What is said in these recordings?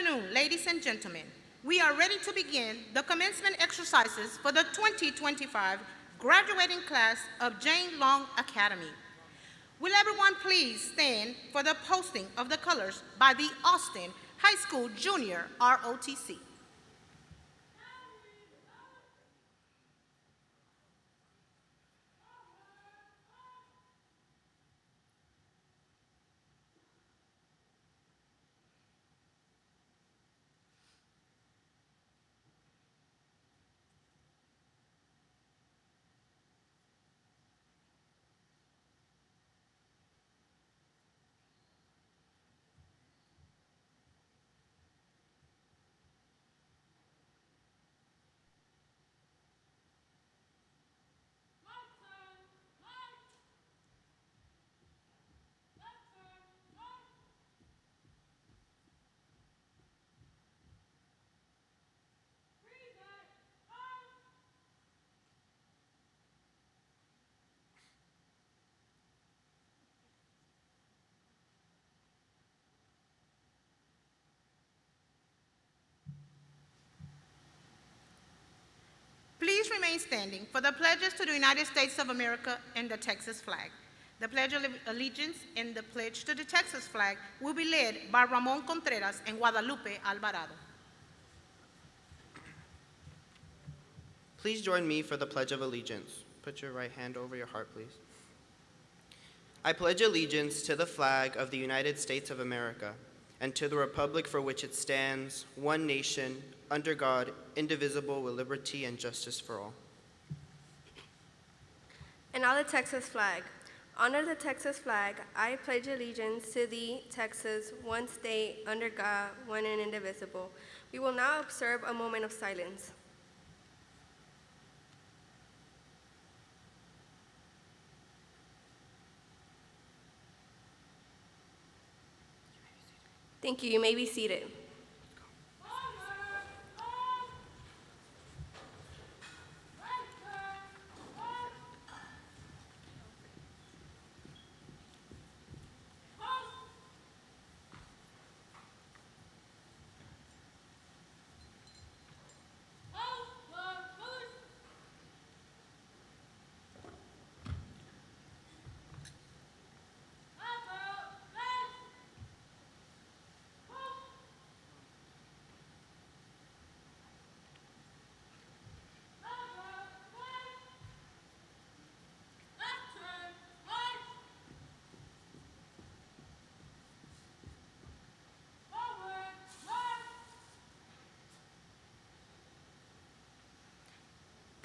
afternoon, ladies and gentlemen. We are ready to begin the commencement exercises for the 2025 graduating class of Jane Long Academy. Will everyone please stand for the posting of the colors by the Austin High School Junior ROTC. Please remain standing for the pledges to the United States of America and the Texas flag. The Pledge of Allegiance and the pledge to the Texas flag will be led by Ramon Contreras and Guadalupe Alvarado. Please join me for the Pledge of Allegiance. Put your right hand over your heart, please. I pledge allegiance to the flag of the United States of America and to the republic for which it stands, one nation, under God, indivisible, with liberty and justice for all. And now the Texas flag. Under the Texas flag, I pledge allegiance to thee, Texas, one state, under God, one and indivisible. We will now observe a moment of silence. Thank you. You may be seated.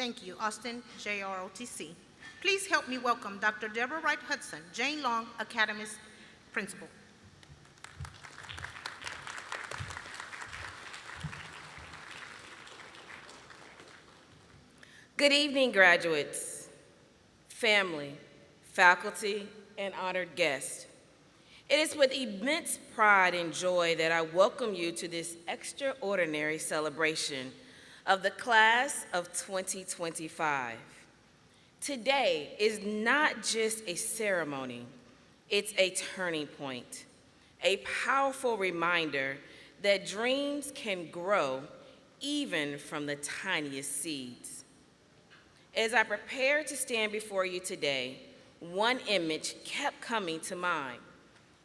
Thank you, Austin JROTC. Please help me welcome Dr. Deborah Wright Hudson, Jane Long Academy's principal. Good evening, graduates, family, faculty, and honored guests. It is with immense pride and joy that I welcome you to this extraordinary celebration of the class of 2025. Today is not just a ceremony, it's a turning point, a powerful reminder that dreams can grow even from the tiniest seeds. As I prepared to stand before you today, one image kept coming to mind.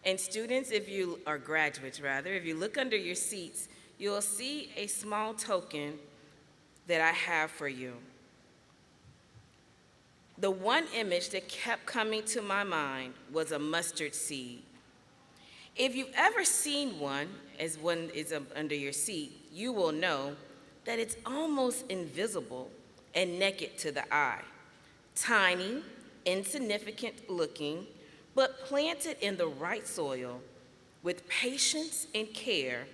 And students, if you are graduates rather, if you look under your seats, you'll see a small token that I have for you. The one image that kept coming to my mind was a mustard seed. If you've ever seen one, as one is under your seat, you will know that it's almost invisible and naked to the eye. Tiny, insignificant looking, but planted in the right soil with patience and care,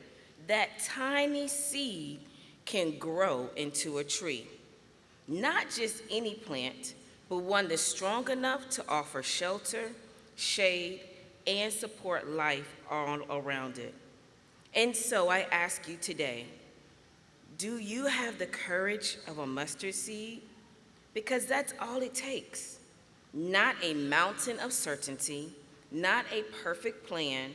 that tiny seed can grow into a tree. Not just any plant, but one that's strong enough to offer shelter, shade, and support life all around it. And so I ask you today, do you have the courage of a mustard seed? Because that's all it takes. Not a mountain of certainty, not a perfect plan,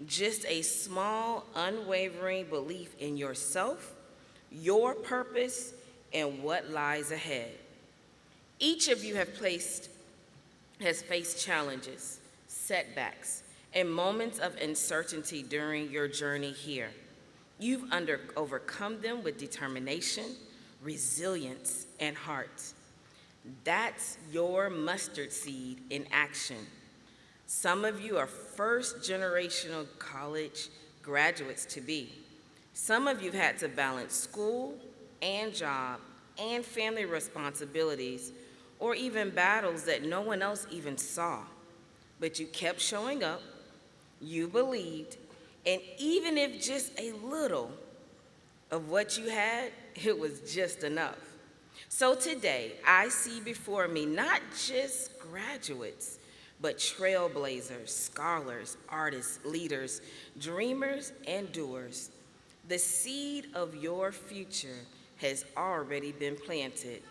just a small, unwavering belief in yourself, your purpose, and what lies ahead. Each of you has faced challenges, setbacks, and moments of uncertainty during your journey here. You've overcome them with determination, resilience, and heart. That's your mustard seed in action. Some of you are first-generational college graduates to be. Some of you have had to balance school and job and family responsibilities, or even battles that no one else even saw. But you kept showing up, you believed, and even if just a little of what you had, it was just enough. So today, I see before me not just graduates, but trailblazers, scholars, artists, leaders, dreamers, and doers. The seed of your future has already been planted.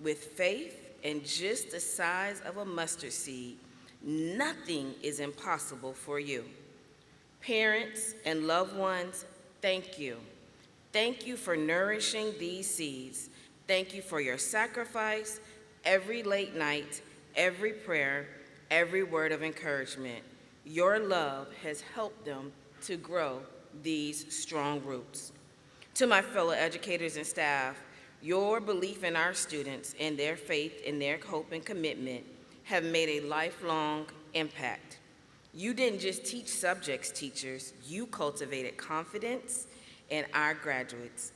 With faith and just the size of a mustard seed, nothing is impossible for you. Parents and loved ones, thank you. Thank you for nourishing these seeds. Thank you for your sacrifice, every late night, every prayer, every word of encouragement. Your love has helped them to grow these strong roots. To my fellow educators and staff, your belief in our students and their faith and their hope and commitment have made a lifelong impact. You didn't just teach subjects, teachers, you cultivated confidence in our graduates.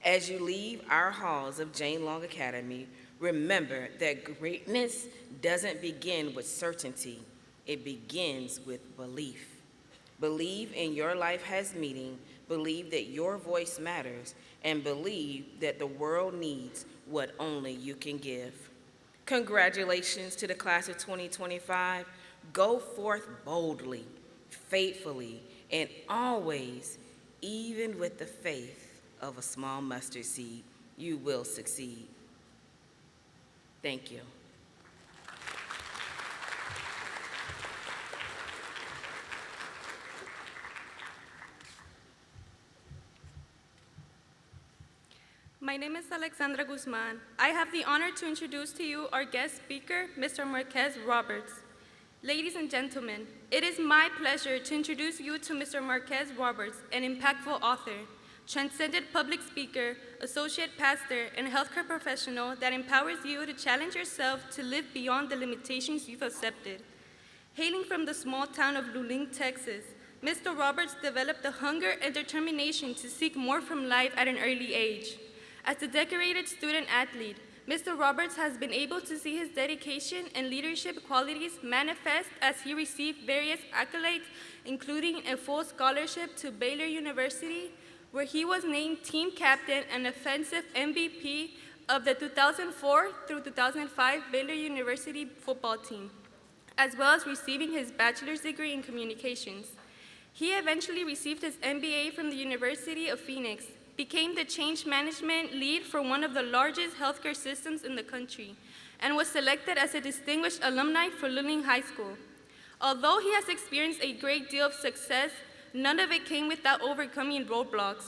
As you leave our halls of Jane Long Academy, remember that greatness doesn't begin with certainty, it begins with belief. Believe in your life has meaning, believe that your voice matters, and believe that the world needs what only you can give. Congratulations to the class of 2025. Go forth boldly, faithfully, and always, even with the faith of a small mustard seed, you will succeed. Thank you. My name is Alexandra Guzman. I have the honor to introduce to you our guest speaker, Mr. Marquez Roberts. Ladies and gentlemen, it is my pleasure to introduce you to Mr. Marquez Roberts, an impactful author, transcendent public speaker, associate pastor, and healthcare professional that empowers you to challenge yourself to live beyond the limitations you've accepted. Hailing from the small town of Luling, Texas, Mr. Roberts developed the hunger and determination to seek more from life at an early age. As a decorated student athlete, Mr. Roberts has been able to see his dedication and leadership qualities manifest as he received various accolades, including a full scholarship to Baylor University, where he was named team captain and offensive MVP of the 2004 through 2005 Baylor University football team, as well as receiving his bachelor's degree in communications. He eventually received his MBA from the University of Phoenix, became the change management lead for one of the largest healthcare systems in the country, and was selected as a distinguished alumni for Luling High School. Although he has experienced a great deal of success, none of it came without overcoming roadblocks.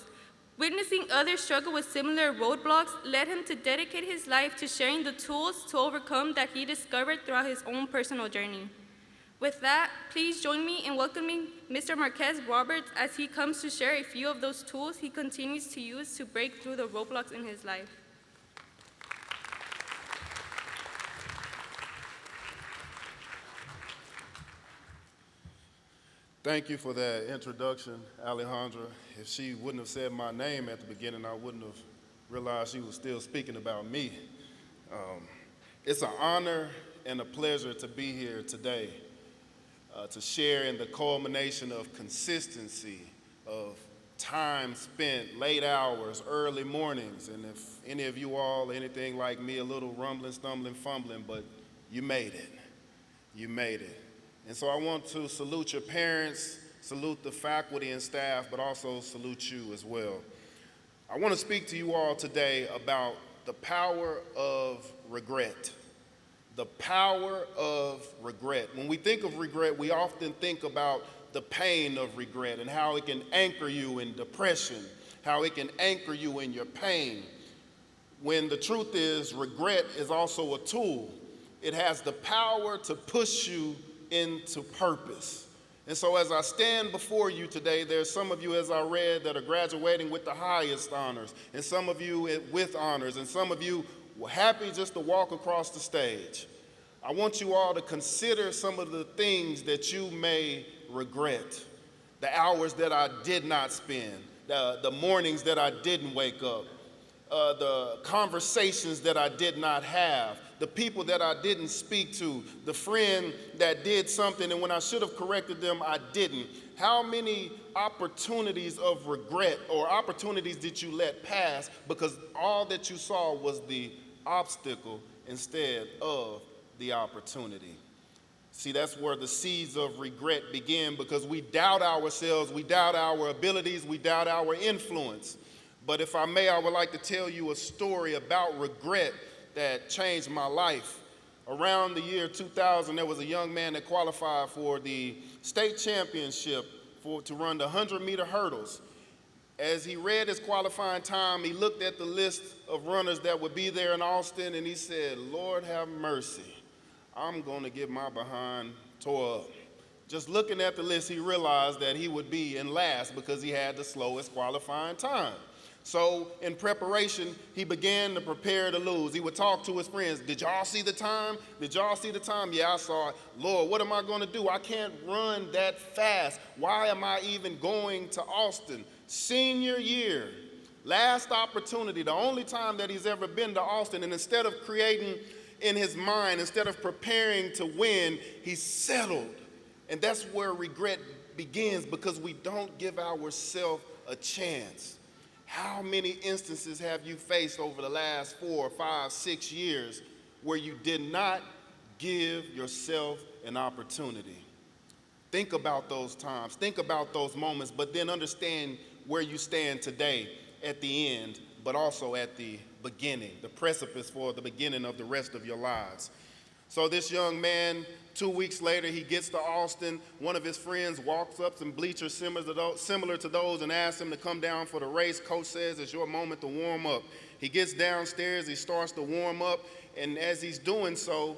Witnessing others struggle with similar roadblocks led him to dedicate his life to sharing the tools to overcome that he discovered throughout his own personal journey. With that, please join me in welcoming Mr. Marquez Roberts as he comes to share a few of those tools he continues to use to break through the roadblocks in his life. Thank you for that introduction, Alejandra. If she wouldn't have said my name at the beginning, I wouldn't have realized she was still speaking about me. It's an honor and a pleasure to be here today to share in the culmination of consistency, of time spent, late hours, early mornings, and if any of you all are anything like me, a little rumbling, stumbling, fumbling, but you made it. You made it. And so I want to salute your parents, salute the faculty and staff, but also salute you as well. I want to speak to you all today about the power of regret. The power of regret. When we think of regret, we often think about the pain of regret and how it can anchor you in depression, how it can anchor you in your pain. When the truth is, regret is also a tool. It has the power to push you into purpose. And so as I stand before you today, there's some of you, as I read, that are graduating with the highest honors, and some of you with honors, and some of you were happy just to walk across the stage. I want you all to consider some of the things that you may regret. The hours that I did not spend, the mornings that I didn't wake up, the conversations that I did not have, the people that I didn't speak to, the friend that did something and when I should have corrected them, I didn't. How many opportunities of regret or opportunities did you let pass because all that you saw was the obstacle instead of the opportunity? See, that's where the seeds of regret begin, because we doubt ourselves, we doubt our abilities, we doubt our influence. But if I may, I would like to tell you a story about regret that changed my life. Around the year 2000, there was a young man that qualified for the state championship to run the 100-meter hurdles. As he read his qualifying time, he looked at the list of runners that would be there in Austin, and he said, "Lord have mercy, I'm going to get my behind tore up." Just looking at the list, he realized that he would be in last because he had the slowest qualifying time. So in preparation, he began to prepare to lose. He would talk to his friends. "Did y'all see the time? Did y'all see the time?" "Yeah, I saw it." "Lord, what am I going to do? I can't run that fast. Why am I even going to Austin?" Senior year, last opportunity, the only time that he's ever been to Austin, and instead of creating in his mind, instead of preparing to win, he settled. And that's where regret begins, because we don't give ourselves a chance. How many instances have you faced over the last 4, 5, 6 years where you did not give yourself an opportunity? Think about those times, think about those moments, but then understand where you stand today at the end, but also at the beginning, the precipice for the beginning of the rest of your lives. So this young man, 2 weeks later, he gets to Austin. One of his friends walks up some bleachers similar to those and asks him to come down for the race. Coach says, "It's your moment to warm up." He gets downstairs, he starts to warm up, and as he's doing so,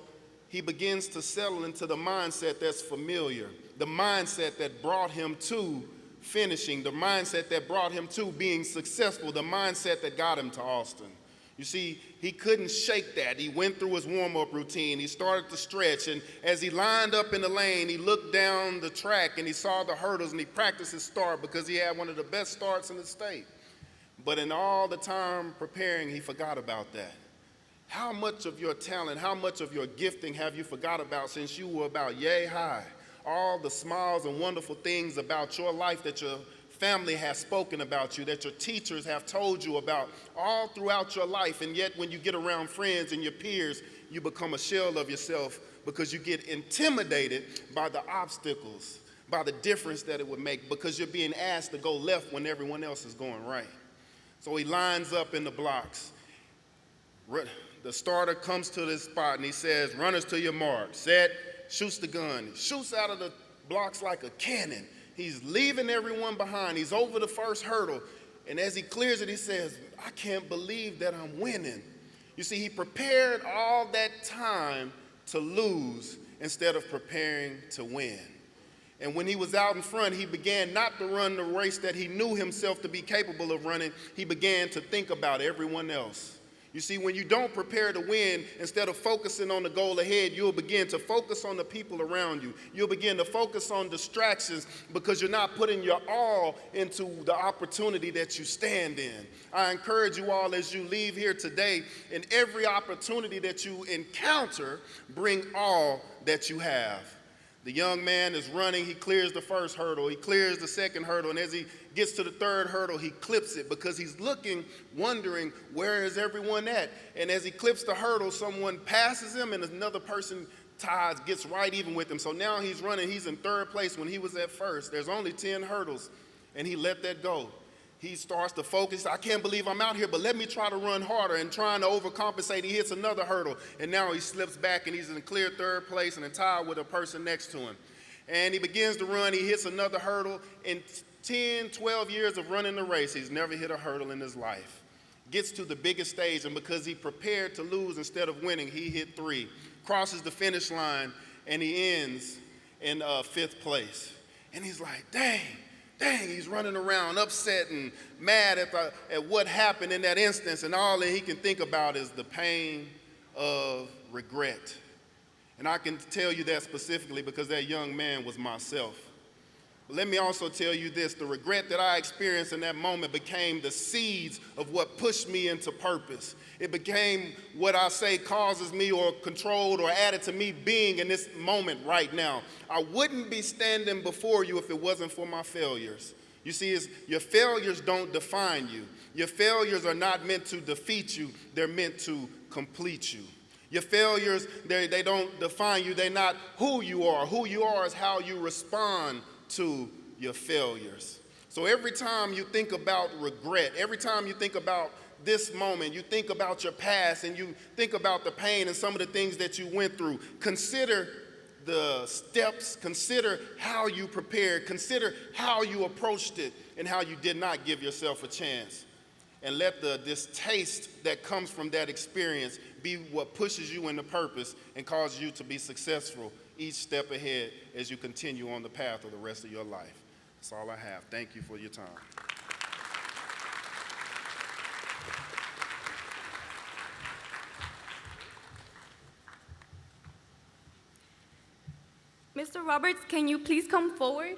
he begins to settle into the mindset that's familiar, the mindset that brought him to finishing, the mindset that brought him to being successful, the mindset that got him to Austin. You see, he couldn't shake that. He went through his warm-up routine. He started to stretch, and as he lined up in the lane, he looked down the track and he saw the hurdles, and he practiced his start because he had one of the best starts in the state. But in all the time preparing, he forgot about that. How much of your talent, how much of your gifting have you forgot about since you were about yay high? All the smiles and wonderful things about your life that your family has spoken about you, that your teachers have told you about all throughout your life, and yet when you get around friends and your peers, you become a shell of yourself because you get intimidated by the obstacles, by the difference that it would make, because you're being asked to go left when everyone else is going right. So he lines up in the blocks. The starter comes to this spot and he says, "Runners to your mark, set," shoots the gun. He shoots out of the blocks like a cannon. He's leaving everyone behind. He's over the first hurdle. And as he clears it, he says, "I can't believe that I'm winning." You see, he prepared all that time to lose instead of preparing to win. And when he was out in front, he began not to run the race that he knew himself to be capable of running. He began to think about everyone else. You see, when you don't prepare to win, instead of focusing on the goal ahead, you'll begin to focus on the people around you. You'll begin to focus on distractions because you're not putting your all into the opportunity that you stand in. I encourage you all, as you leave here today, in every opportunity that you encounter, bring all that you have. The young man is running. He clears the first hurdle. He clears the second hurdle. And as he gets to the third hurdle, he clips it because he's looking, wondering, where is everyone at? And as he clips the hurdle, someone passes him and another person gets right even with him. So now he's running. He's in third place when he was at first. There's only 10 hurdles, and he let that go. He starts to focus. "I can't believe I'm out here, but let me try to run harder," and trying to overcompensate. He hits another hurdle, and now he slips back, and he's in a clear third place and tied with a person next to him. And he begins to run, he hits another hurdle. In 10, 12 years of running the race, he's never hit a hurdle in his life. Gets to the biggest stage, and because he prepared to lose instead of winning, he hit 3. Crosses the finish line, and he ends in 5th place. And he's like, dang, he's running around upset and mad at what happened in that instance, and all that he can think about is the pain of regret. And I can tell you that specifically because that young man was myself. But let me also tell you this, the regret that I experienced in that moment became the seeds of what pushed me into purpose. It became what I say causes me or controlled or added to me being in this moment right now. I wouldn't be standing before you if it wasn't for my failures. You see, your failures don't define you. Your failures are not meant to defeat you, they're meant to complete you. Your failures, they don't define you, they're not who you are. Who you are is how you respond to your failures. So every time you think about regret, every time you think about this moment, you think about your past and you think about the pain and some of the things that you went through, consider the steps, consider how you prepared, consider how you approached it and how you did not give yourself a chance. And let the distaste that comes from that experience be what pushes you into purpose and causes you to be successful each step ahead as you continue on the path of the rest of your life. That's all I have. Thank you for your time. Mr. Roberts, can you please come forward?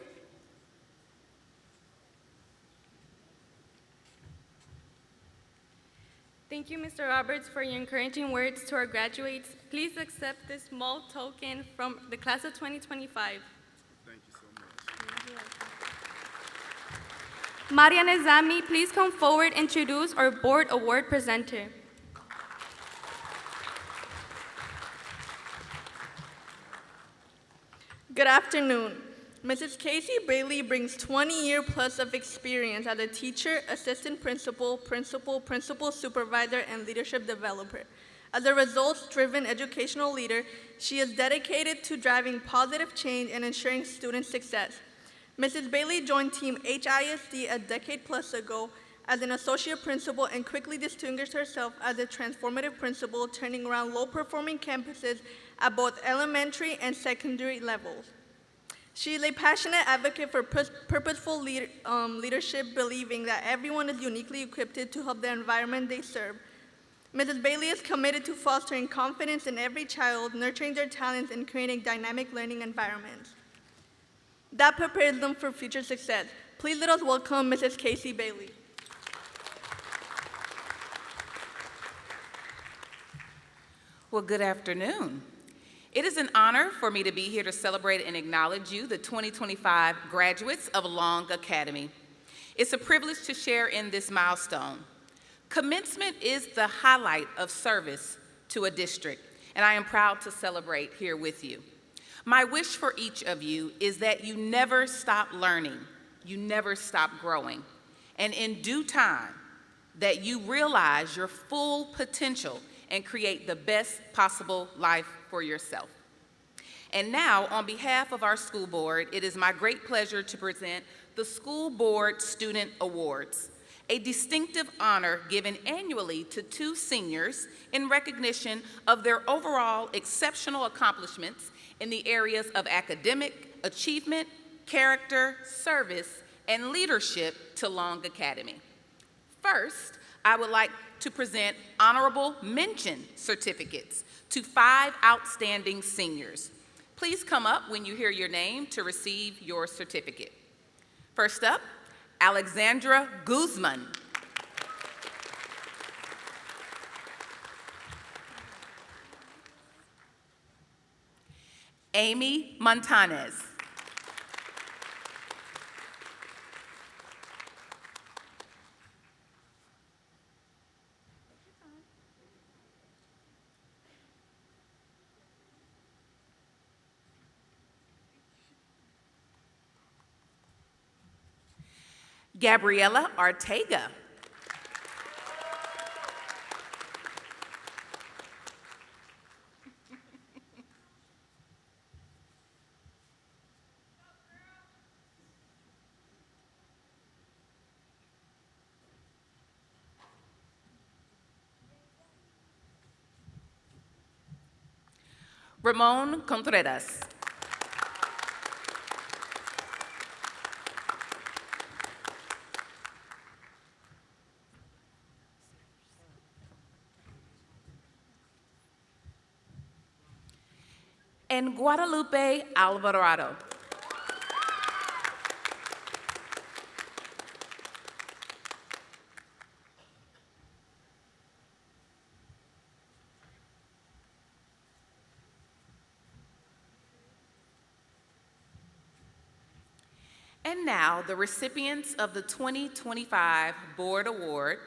Thank you, Mr. Roberts, for your encouraging words to our graduates. Please accept this small token from the class of 2025. Thank you so much. Maria Nezami, please come forward and introduce our board award presenter. Good afternoon. Mrs. Casey Bailey brings 20-year plus of experience as a teacher, assistant principal, principal supervisor, and leadership developer. As a results-driven educational leader, she is dedicated to driving positive change and ensuring student success. Mrs. Bailey joined Team HISD a decade plus ago as an associate principal and quickly distinguished herself as a transformative principal, turning around low-performing campuses at both elementary and secondary levels. She is a passionate advocate for purposeful leadership, believing that everyone is uniquely equipped to help the environment they serve. Mrs. Bailey is committed to fostering confidence in every child, nurturing their talents, and creating dynamic learning environments that prepares them for future success. Please let us welcome Mrs. Casey Bailey. Well, good afternoon. It is an honor for me to be here to celebrate and acknowledge you, the 2025 graduates of Long Academy. It's a privilege to share in this milestone. Commencement is the highlight of service to a district, and I am proud to celebrate here with you. My wish for each of you is that you never stop learning, you never stop growing, and in due time, that you realize your full potential and create the best possible life for yourself. And now, on behalf of our school board, it is my great pleasure to present the School Board Student Awards, a distinctive honor given annually to 2 seniors in recognition of their overall exceptional accomplishments in the areas of academic achievement, character, service, and leadership to Long Academy. First, I would like to present honorable mention certificates to 5 outstanding seniors. Please come up when you hear your name to receive your certificate. First up, Alexandra Guzman. Amy Montanez. Gabriela Ortega. Ramon Contreras. And Guadalupe Alvarado. And now, the recipients of the 2025 Board Award: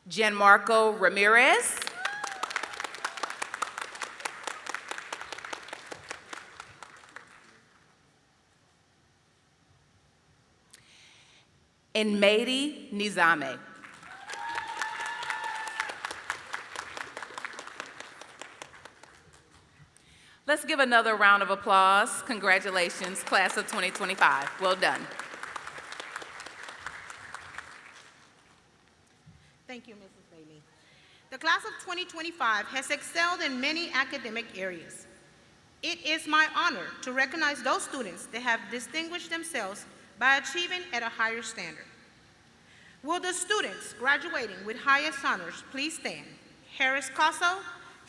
Gianmarco Ramirez, and Mehdi Nizame. Let's give another round of applause. Congratulations, class of 2025. Well done. Thank you, Mrs. Bailey. The class of 2025 has excelled in many academic areas. It is my honor to recognize those students that have distinguished themselves by achieving at a higher standard. Will the students graduating with highest honors please stand? Harris Casso,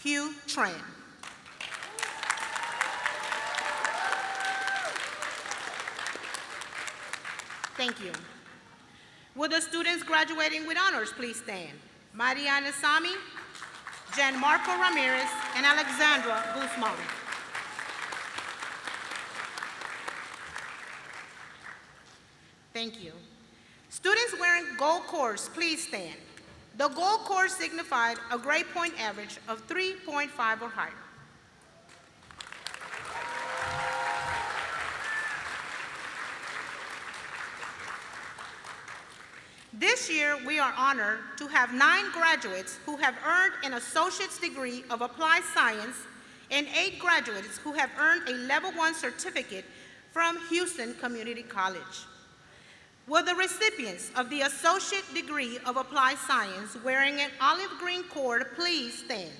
Hugh Tran. Thank you. Will the students graduating with honors please stand? Mariana Sami, Gianmarco Ramirez, and Alexandra Guzman. Thank you. Students wearing gold cords, please stand. The gold cord signified a grade point average of 3.5 or higher. This year, we are honored to have 9 graduates who have earned an associate's degree of applied science and 8 graduates who have earned a level 1 certificate from Houston Community College. Will the recipients of the associate degree of applied science wearing an olive green cord please stand?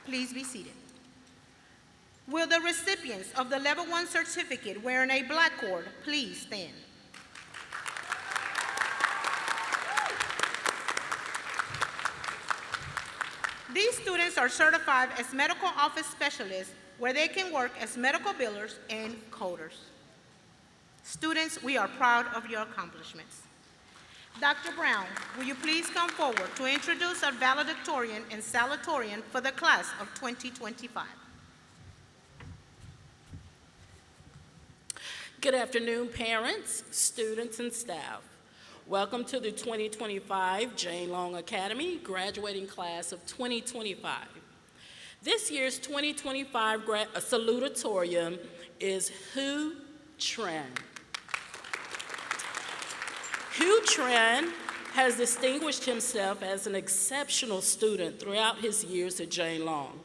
Please be seated. Will the recipients of the level 1 certificate wearing a black cord please stand? These students are certified as medical office specialists where they can work as medical billers and coders. Students, we are proud of your accomplishments. Dr. Brown, will you please come forward to introduce our valedictorian and salutatorian for the class of 2025? Good afternoon, parents, students, and staff. Welcome to the 2025 Jane Long Academy graduating class of 2025. This year's 2025 salutatorian is Hugh Tran. Hugh Tran has distinguished himself as an exceptional student throughout his years at Jane Long.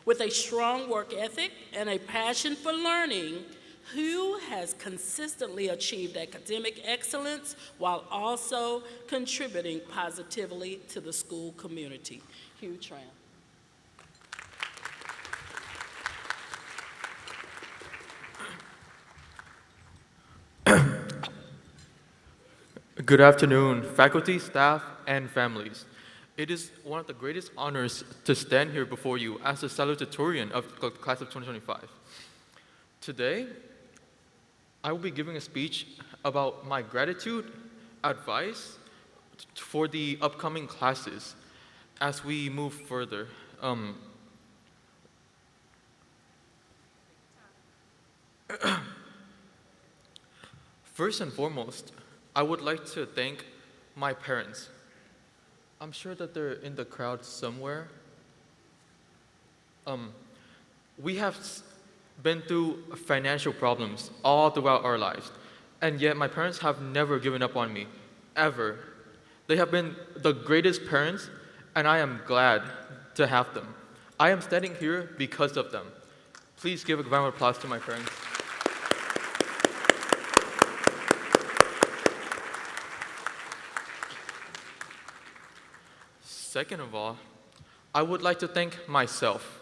With a strong work ethic and a passion for learning, Hugh has consistently achieved academic excellence while also contributing positively to the school community. Hugh Tran. Good afternoon, faculty, staff, and families. It is one of the greatest honors to stand here before you as the salutatorian of the class of 2025. Today, I will be giving a speech about my gratitude, advice for the upcoming classes as we move further. First and foremost, I would like to thank my parents. I'm sure that they're in the crowd somewhere. We have been through financial problems all throughout our lives, and yet my parents have never given up on me, ever. They have been the greatest parents, and I am glad to have them. I am standing here because of them. Please give a round of applause to my parents. Second of all, I would like to thank myself.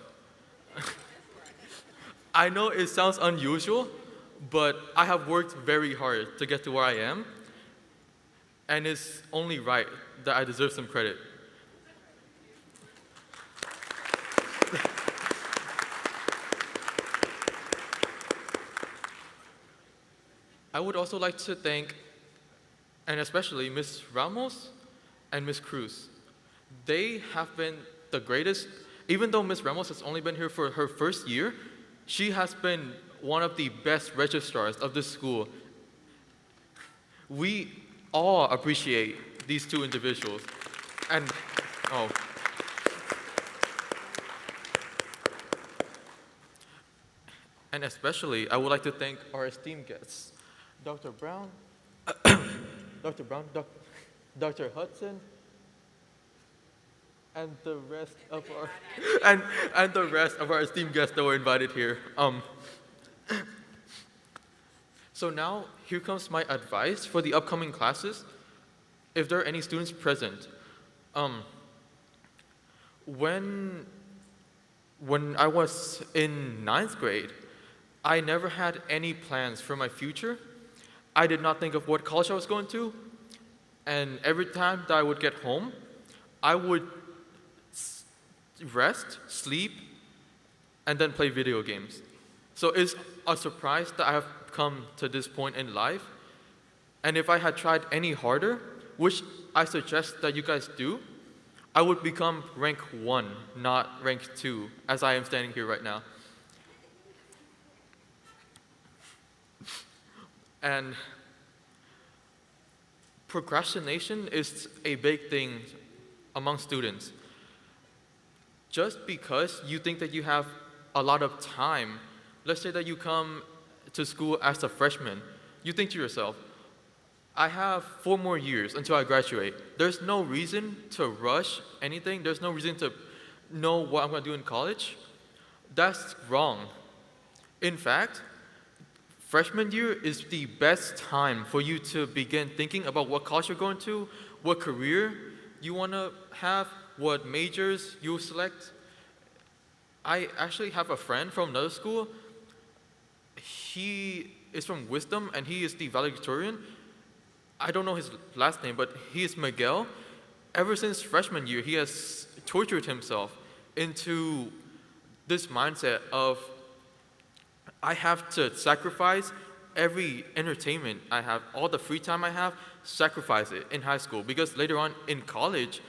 I know it sounds unusual, but I have worked very hard to get to where I am, and it's only right that I deserve some credit. I would also like to thank, and especially Ms. Ramos and Ms. Cruz. They have been the greatest. Even though Ms. Ramos has only been here for her first year, she has been one of the best registrars of this school. We all appreciate these two individuals. And, oh. And especially, I would like to thank our esteemed guests, Dr. Brown, Dr. Brown, Dr. Hudson, and the rest of our and the rest of our esteemed guests that were invited here. So now here comes my advice for the upcoming classes. If there are any students present, when I was in 9th grade, I never had any plans for my future. I did not think of what college I was going to, and every time that I would get home, I would rest, sleep, and then play video games. So it's a surprise that I have come to this point in life. And if I had tried any harder, which I suggest that you guys do, I would become rank 1, not rank 2, as I am standing here right now. And procrastination is a big thing among students. Just because you think that you have a lot of time, let's say that you come to school as a freshman, you think to yourself, I have 4 more years until I graduate. There's no reason to rush anything. There's no reason to know what I'm going to do in college. That's wrong. In fact, freshman year is the best time for you to begin thinking about what college you're going to, what career you want to have, what majors you'll select. I actually have a friend from another school. He is from Wisdom, and he is the valedictorian. I don't know his last name, but he is Miguel. Ever since freshman year, he has tortured himself into this mindset of, I have to sacrifice every entertainment I have, all the free time I have, sacrifice it in high school, because later on in college,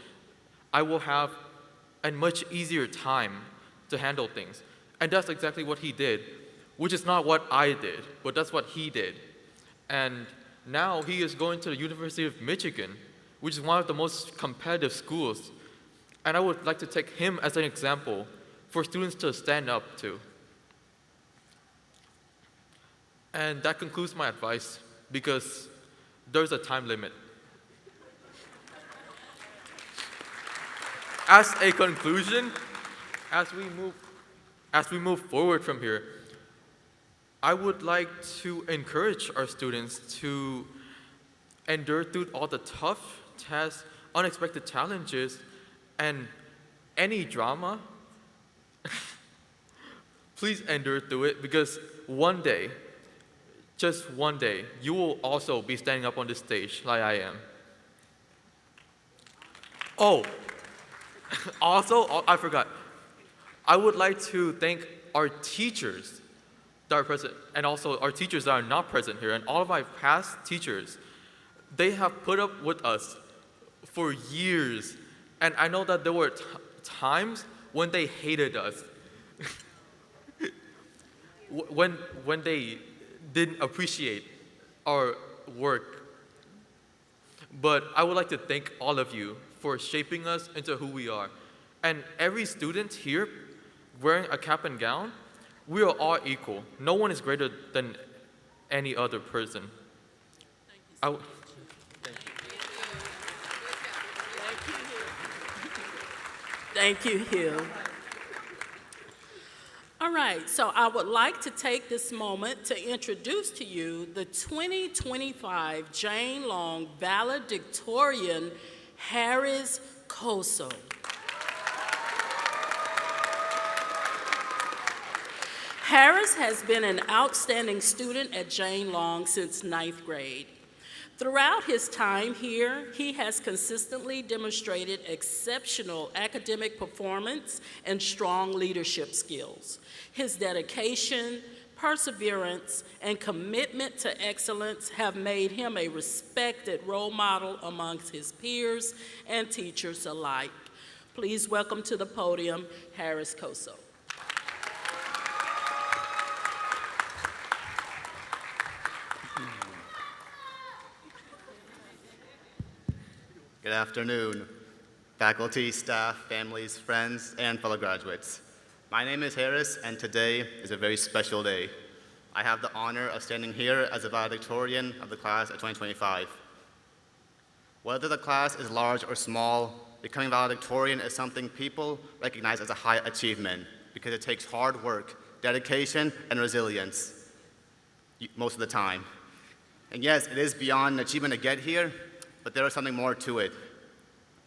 I will have a much easier time to handle things. And that's exactly what he did, which is not what I did, but that's what he did. And now he is going to the University of Michigan, which is one of the most competitive schools. And I would like to take him as an example for students to stand up to. And that concludes my advice, because there's a time limit. As a conclusion, as we move forward from here, I would like to encourage our students to endure through all the tough tests, unexpected challenges, and any drama. Please endure through it, because one day, just one day, you will also be standing up on this stage like I am. Oh, also, I forgot. I would like to thank our teachers that are present, and also our teachers that are not present here, and all of my past teachers. They have put up with us for years, and I know that there were times when they hated us. when they didn't appreciate our work. But I would like to thank all of you for shaping us into who we are. And every student here wearing a cap and gown, we are all equal. No one is greater than any other person. Thank you, Hill. All right, so I would like to take this moment to introduce to you the 2025 Jane Long Valedictorian Harris Koso. Harris has been an outstanding student at Jane Long since 9th grade. Throughout his time here, he has consistently demonstrated exceptional academic performance and strong leadership skills. His dedication, perseverance, and commitment to excellence have made him a respected role model amongst his peers and teachers alike. Please welcome to the podium, Harris Koso. Good afternoon, faculty, staff, families, friends, and fellow graduates. My name is Harris, and today is a very special day. I have the honor of standing here as a valedictorian of the class of 2025. Whether the class is large or small, becoming valedictorian is something people recognize as a high achievement because it takes hard work, dedication, and resilience most of the time. And yes, it is beyond an achievement to get here, but there is something more to it.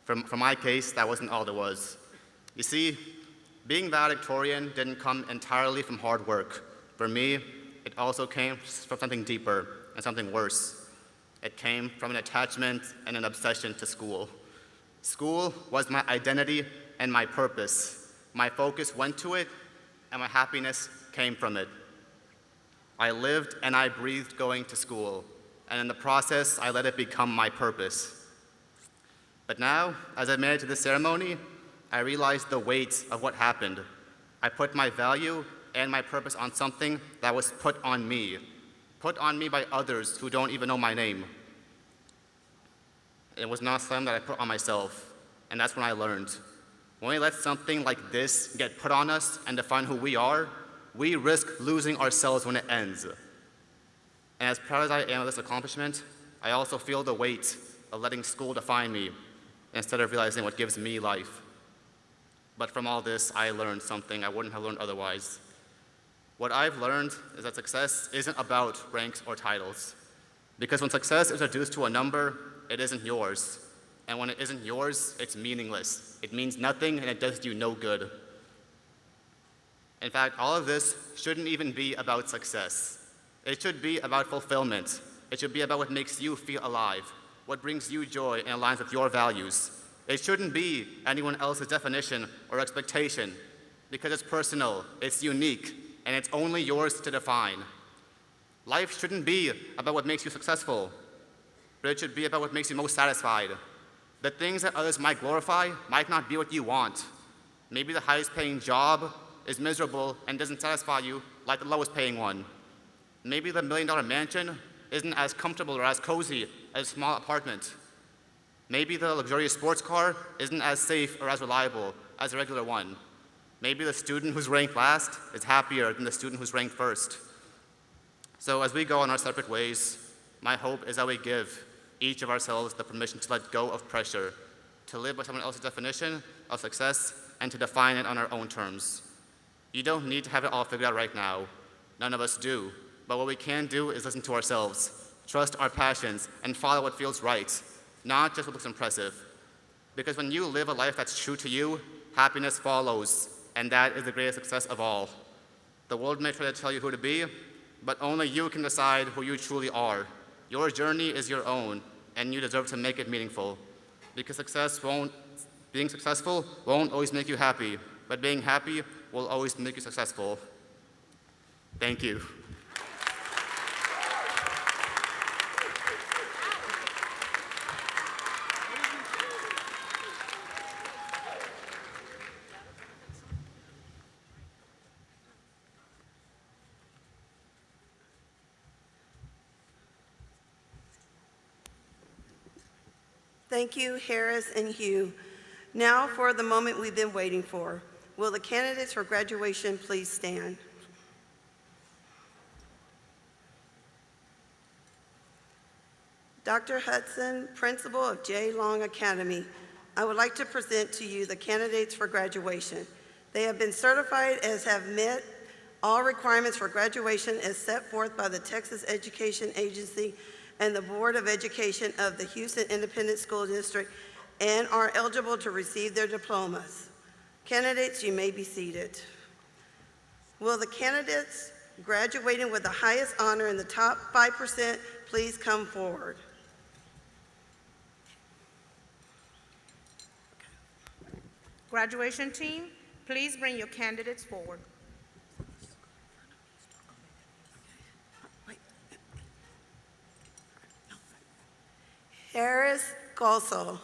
For my case, that wasn't all there was. You see, being valedictorian didn't come entirely from hard work. For me, it also came from something deeper and something worse. It came from an attachment and an obsession to school. School was my identity and my purpose. My focus went to it, and my happiness came from it. I lived and I breathed going to school, and in the process, I let it become my purpose. But now, as I made it to this ceremony, I realized the weight of what happened. I put my value and my purpose on something that was put on me by others who don't even know my name. It was not something that I put on myself, and that's when I learned. When we let something like this get put on us and define who we are, we risk losing ourselves when it ends. And as proud as I am of this accomplishment, I also feel the weight of letting school define me instead of realizing what gives me life. But from all this, I learned something I wouldn't have learned otherwise. What I've learned is that success isn't about ranks or titles. Because when success is reduced to a number, it isn't yours. And when it isn't yours, it's meaningless. It means nothing and it does you no good. In fact, all of this shouldn't even be about success. It should be about fulfillment. It should be about what makes you feel alive, what brings you joy and aligns with your values. It shouldn't be anyone else's definition or expectation, because it's personal, it's unique, and it's only yours to define. Life shouldn't be about what makes you successful, but it should be about what makes you most satisfied. The things that others might glorify might not be what you want. Maybe the highest paying job is miserable and doesn't satisfy you like the lowest paying one. Maybe the $1 million mansion isn't as comfortable or as cozy as a small apartment. Maybe the luxurious sports car isn't as safe or as reliable as a regular one. Maybe the student who's ranked last is happier than the student who's ranked first. So as we go on our separate ways, my hope is that we give each of ourselves the permission to let go of pressure, to live by someone else's definition of success, and to define it on our own terms. You don't need to have it all figured out right now. None of us do. But what we can do is listen to ourselves, trust our passions, and follow what feels right, not just what looks impressive. Because when you live a life that's true to you, happiness follows, and that is the greatest success of all. The world may try to tell you who to be, but only you can decide who you truly are. Your journey is your own, and you deserve to make it meaningful. Because being successful won't always make you happy, but being happy will always make you successful. Thank you. Thank you, Harris and Hugh. Now for the moment we've been waiting for. Will the candidates for graduation please stand? Dr. Hudson, principal of J. Long Academy, I would like to present to you the candidates for graduation. They have been certified as have met all requirements for graduation as set forth by the Texas Education Agency and the Board of Education of the Houston Independent School District and are eligible to receive their diplomas. Candidates, you may be seated. Will the candidates graduating with the highest honor in the top 5% please come forward? Graduation team, please bring your candidates forward. Harris Gossel.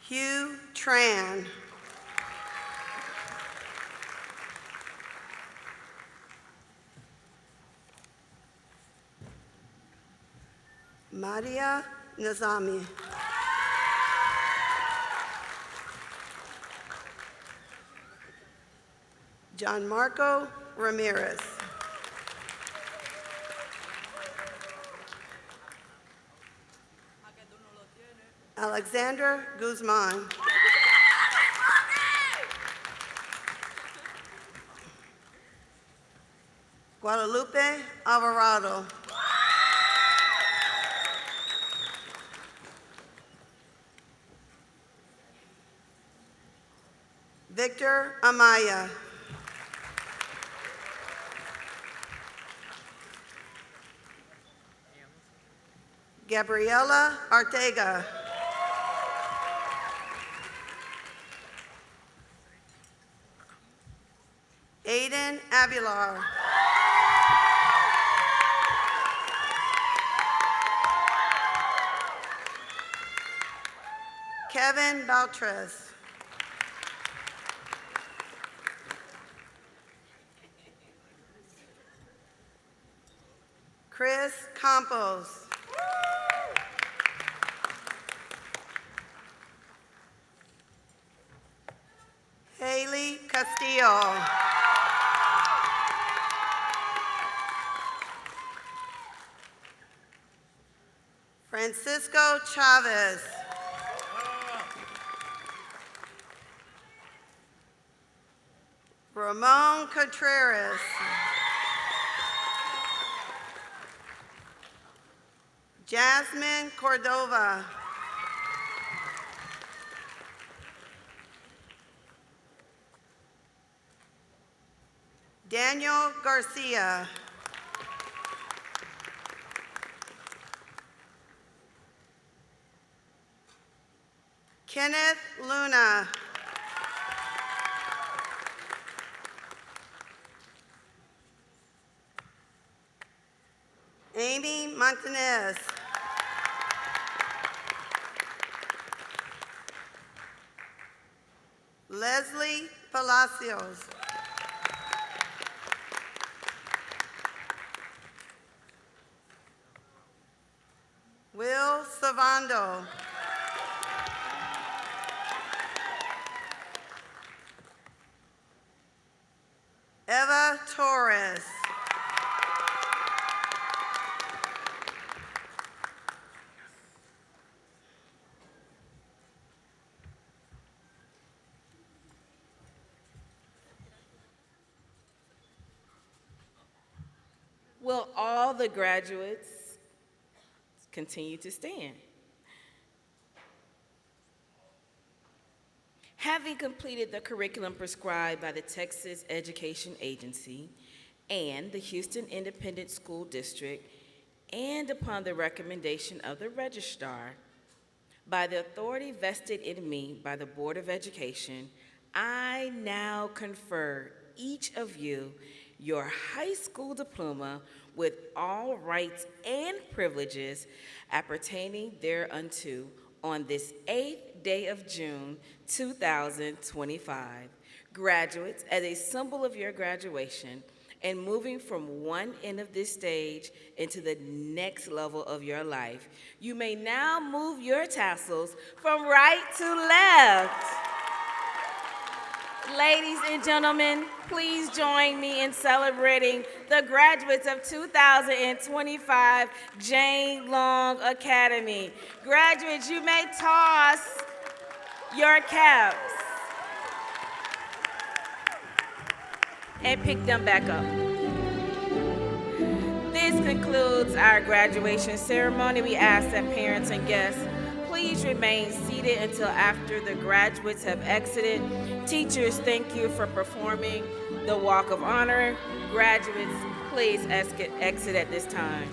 Hugh Tran. Maria Nazami. John Marco Ramirez. Alexandra Guzman. Guadalupe Alvarado. Victor Amaya. Gabriela Artega. Aiden Avilar. Kevin Baltres. Chris Campos. Haley Castillo. Francisco Chavez. Ramon Contreras. Jasmine Cordova. Daniel Garcia. Kenneth Luna. Amy Montanez. Leslie Palacios. Will Savando. Eva Torres. Will all the graduates continue to stand? Having completed the curriculum prescribed by the Texas Education Agency and the Houston Independent School District, and upon the recommendation of the registrar, by the authority vested in me by the Board of Education, I now confer each of you your high school diploma with all rights and privileges appertaining thereunto on this 8th day of June, 2025. Graduates, as a symbol of your graduation and moving from one end of this stage into the next level of your life, you may now move your tassels from right to left. Ladies and gentlemen, please join me in celebrating the graduates of 2025 Jane Long Academy. Graduates, you may toss your caps and pick them back up. This This concludes our graduation ceremony. We ask that parents and guests please remain seated until after the graduates have exited. Teachers, thank you for performing the Walk of Honor. Graduates, please exit at this time.